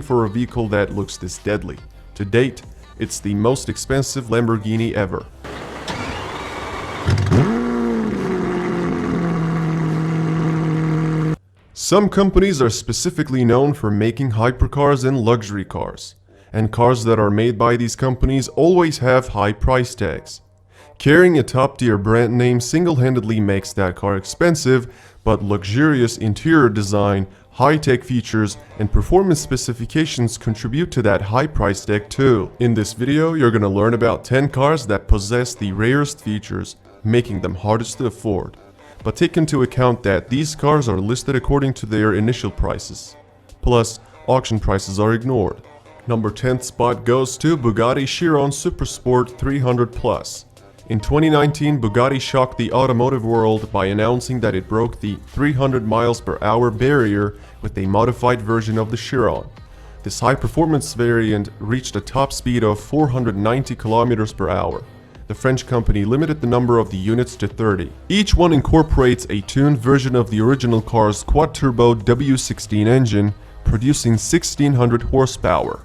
for a vehicle that looks this deadly. To date, it's the most expensive Lamborghini ever. Some companies are specifically known for making hypercars and luxury cars, and cars that are made by these companies always have high price tags. Carrying a top-tier brand name single-handedly makes that car expensive, but luxurious interior design, high-tech features, and performance specifications contribute to that high price tag too. In this video, you're gonna learn about 10 cars that possess the rarest features, making them hardest to afford. But take into account that these cars are listed according to their initial prices. Plus, auction prices are ignored. Number 10th spot goes to Bugatti Chiron Supersport 300 Plus. In 2019, Bugatti shocked the automotive world by announcing that it broke the 300 miles per hour barrier with a modified version of the Chiron. This high-performance variant reached a top speed of 490 kilometers per hour. The French company limited the number of the units to 30. Each one incorporates a tuned version of the original car's quad-turbo W16 engine, producing 1600 horsepower.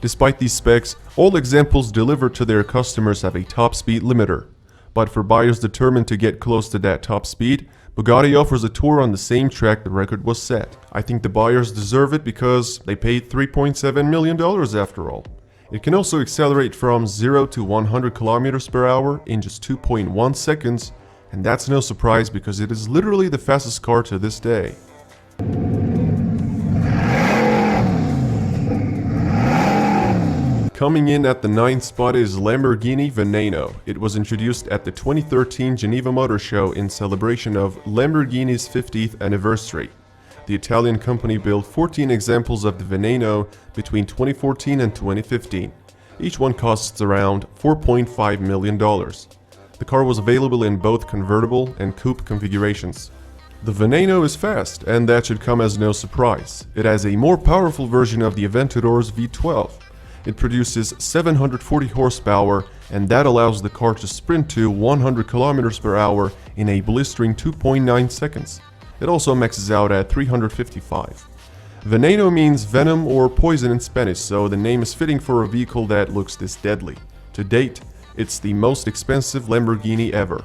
Despite these specs, all examples delivered to their customers have a top speed limiter. But for buyers determined to get close to that top speed, Bugatti offers a tour on the same track the record was set. I think the buyers deserve it because they paid $3.7 million after all. It can also accelerate from 0 to 100 kilometers per hour in just 2.1 seconds, and that's no surprise because it is literally the fastest car to this day. Coming in at the 9th spot is Lamborghini Veneno. It was introduced at the 2013 Geneva Motor Show in celebration of Lamborghini's 50th anniversary. The Italian company built 14 examples of the Veneno between 2014 and 2015. Each one costs around $4.5 million. The car was available in both convertible and coupe configurations. The Veneno is fast, and that should come as no surprise. It has a more powerful version of the Aventador's V12. It produces 740 horsepower, and that allows the car to sprint to 100 kilometers per hour in a blistering 2.9 seconds. It also maxes out at 355. Veneno means venom or poison in Spanish, so the name is fitting for a vehicle that looks this deadly. To date, it's the most expensive Lamborghini ever.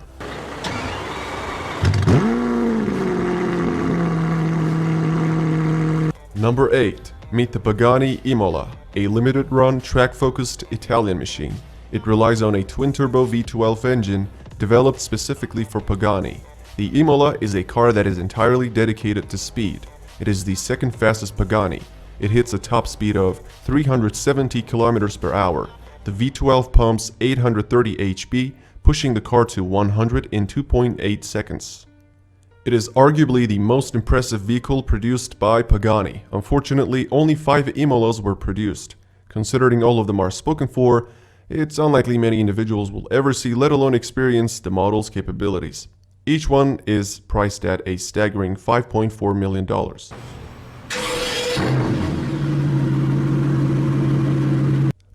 Number 8. Meet the Pagani Imola, a limited-run, track-focused Italian machine. It relies on a twin-turbo V12 engine developed specifically for Pagani. The Imola is a car that is entirely dedicated to speed. It is the second fastest Pagani. It hits a top speed of 370 km per hour. The V12 pumps 830 HP, pushing the car to 100 in 2.8 seconds. It is arguably the most impressive vehicle produced by Pagani. Unfortunately, only 5 Imolas were produced. Considering all of them are spoken for, it's unlikely many individuals will ever see, let alone experience, the model's capabilities. Each one is priced at a staggering $5.4 million.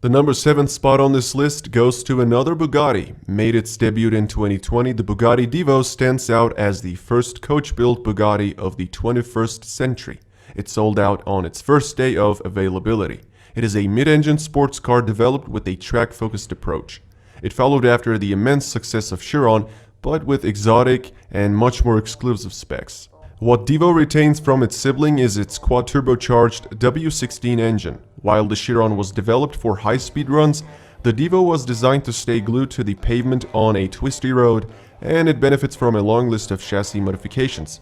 The number 7th spot on this list goes to another Bugatti. Made its debut in 2020, the Bugatti Divo stands out as the first coach-built Bugatti of the 21st century. It sold out on its first day of availability. It is a mid-engine sports car developed with a track-focused approach. It followed after the immense success of Chiron, but with exotic and much more exclusive specs. What Divo retains from its sibling is its quad-turbocharged W16 engine. While the Chiron was developed for high-speed runs, the Divo was designed to stay glued to the pavement on a twisty road, and it benefits from a long list of chassis modifications.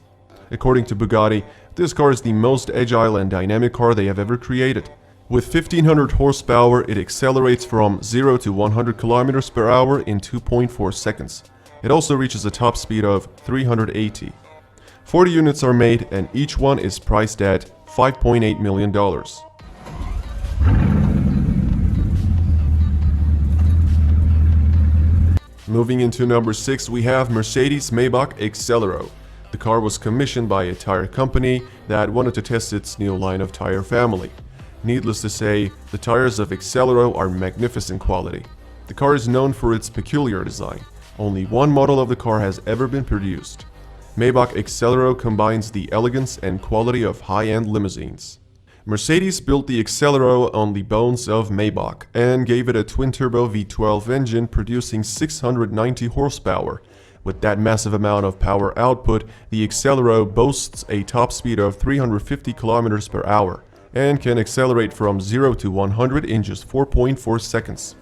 According to Bugatti, this car is the most agile and dynamic car they have ever created. With 1500 horsepower, it accelerates from 0 to 100 km per hour in 2.4 seconds. It also reaches a top speed of 380. 40 units are made, and each one is priced at $5.8 million. Moving into number 6, we have Mercedes Maybach Exelero. The car was commissioned by a tire company that wanted to test its new line of tire family. Needless to say, the tires of Exelero are magnificent quality. The car is known for its peculiar design. Only one model of the car has ever been produced. Maybach Exelero combines the elegance and quality of high-end limousines. Mercedes built the Exelero on the bones of Maybach and gave it a twin-turbo V12 engine producing 690 horsepower. With that massive amount of power output, the Exelero boasts a top speed of 350 km per hour and can accelerate from 0 to 100 in just 4.4 seconds.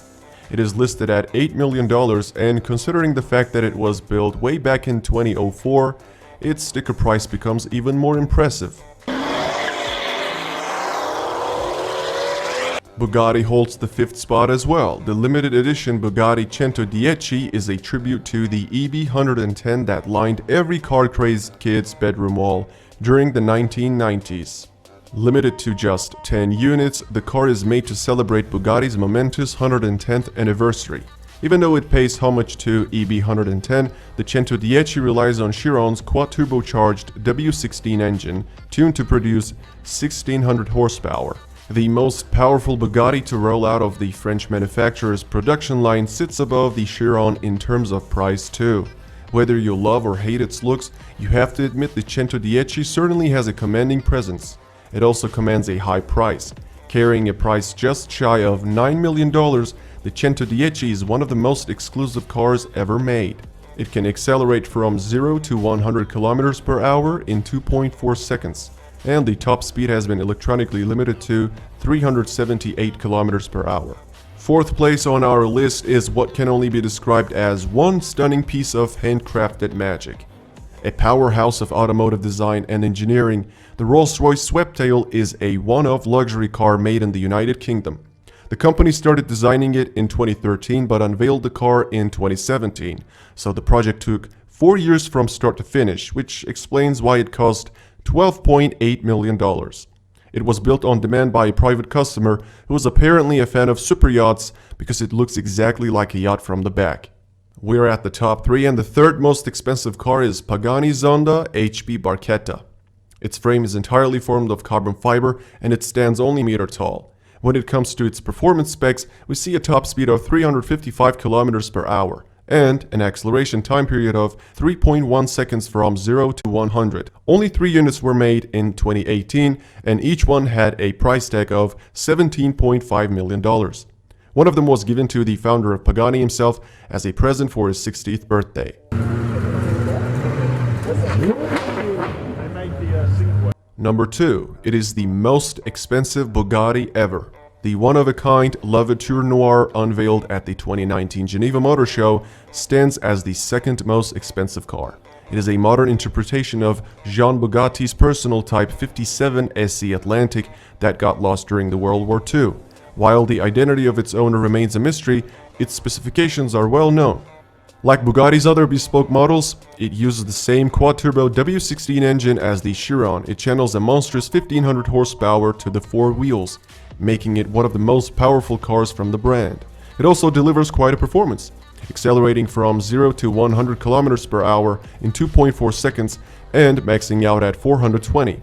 It is listed at $8 million, and considering the fact that it was built way back in 2004, its sticker price becomes even more impressive. Bugatti holds the 5th spot as well. The limited edition Bugatti Centodieci is a tribute to the EB110 that lined every car-crazed kid's bedroom wall during the 1990s. Limited to just 10 units, the car is made to celebrate Bugatti's momentous 110th anniversary. Even though it pays homage to EB110, the Centodieci relies on Chiron's quad-turbocharged W16 engine, tuned to produce 1600 horsepower. The most powerful Bugatti to roll out of the French manufacturer's production line sits above the Chiron in terms of price too. Whether you love or hate its looks, you have to admit the Centodieci certainly has a commanding presence. It also commands a high price. Carrying a price just shy of $9 million, the Centodieci is one of the most exclusive cars ever made. It can accelerate from 0 to 100 km per hour in 2.4 seconds. And the top speed has been electronically limited to 378 km per hour. 4th place on our list is what can only be described as one stunning piece of handcrafted magic. A powerhouse of automotive design and engineering, the Rolls-Royce Sweptail is a one-off luxury car made in the United Kingdom. The company started designing it in 2013 but unveiled the car in 2017, so the project took 4 years from start to finish, which explains why it cost $12.8 million. It was built on demand by a private customer who was apparently a fan of super yachts because it looks exactly like a yacht from the back. We're at the top 3, and the 3rd most expensive car is Pagani Zonda HB Barchetta. Its frame is entirely formed of carbon fiber and it stands only meter tall. When it comes to its performance specs, we see a top speed of 355 km per hour. And an acceleration time period of 3.1 seconds from 0 to 100. Only 3 units were made in 2018, and each one had a price tag of $17.5 million. One of them was given to the founder of Pagani himself as a present for his 60th birthday. Number 2. It is the most expensive Bugatti ever. The one-of-a-kind Voiture Noire, unveiled at the 2019 Geneva Motor Show, stands as the 2nd most expensive car. It is a modern interpretation of Jean Bugatti's personal Type 57 SC Atlantic that got lost during the World War II. While the identity of its owner remains a mystery, its specifications are well known. Like Bugatti's other bespoke models, it uses the same quad-turbo W16 engine as the Chiron. It channels a monstrous 1500 horsepower to the 4 wheels, making it one of the most powerful cars from the brand. It also delivers quite a performance, accelerating from 0 to 100 km per hour in 2.4 seconds and maxing out at 420.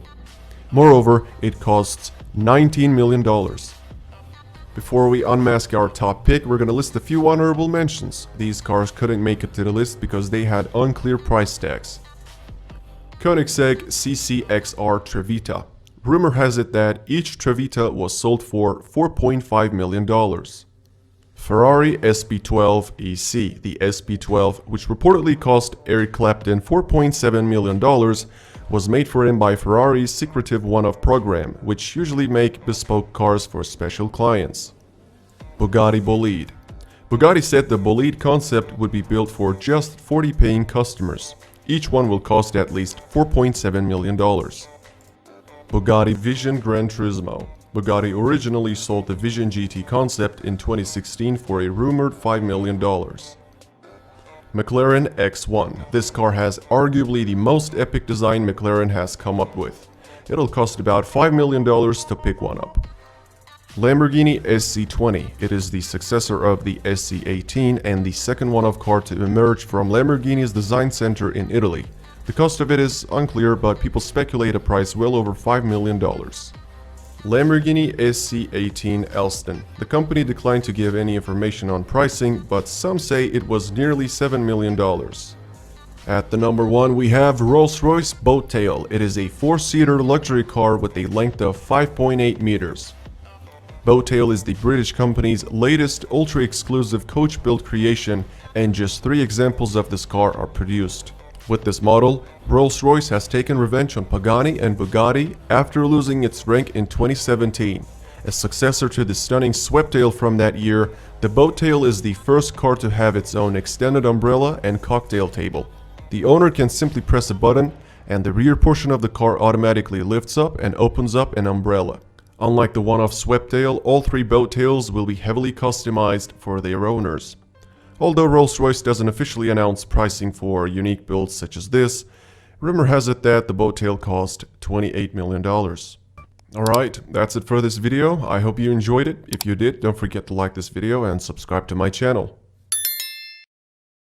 Moreover, it costs $19 million. Before we unmask our top pick, we're going to list a few honorable mentions. These cars couldn't make it to the list because they had unclear price tags. Koenigsegg CCXR Trevita. Rumor has it that each Trevita was sold for $4.5 million. Ferrari SP12 EC. The SP12, which reportedly cost Eric Clapton $4.7 million, was made for him by Ferrari's secretive one-off program, which usually make bespoke cars for special clients. Bugatti Bolide. Bugatti said the Bolide concept would be built for just 40 paying customers. Each one will cost at least $4.7 million. Bugatti Vision Gran Turismo. Bugatti originally sold the Vision GT concept in 2016 for a rumored $5 million. McLaren X1. This car has arguably the most epic design McLaren has come up with. It'll cost about $5 million to pick one up. Lamborghini SC20. It is the successor of the SC18 and the second one-off car to emerge from Lamborghini's design center in Italy. The cost of it is unclear, but people speculate a price well over $5 million. Lamborghini SC18 Elston. The company declined to give any information on pricing, but some say it was nearly $7 million. At the number 1 we have Rolls-Royce Boat. It is a 4-seater luxury car with a length of 5.8 meters. Boat is the British company's latest ultra-exclusive coach-built creation, and just 3 examples of this car are produced. With this model, Rolls-Royce has taken revenge on Pagani and Bugatti after losing its rank in 2017. A successor to the stunning Sweptail from that year, the Boat is the first car to have its own extended umbrella and cocktail table. The owner can simply press a button, and the rear portion of the car automatically lifts up and opens up an umbrella. Unlike the one-off Sweptail, all 3 Boat will be heavily customized for their owners. Although Rolls-Royce doesn't officially announce pricing for unique builds such as this, rumor has it that the Boat cost $28 million. Alright, that's it for this video. I hope you enjoyed it. If you did, don't forget to like this video and subscribe to my channel.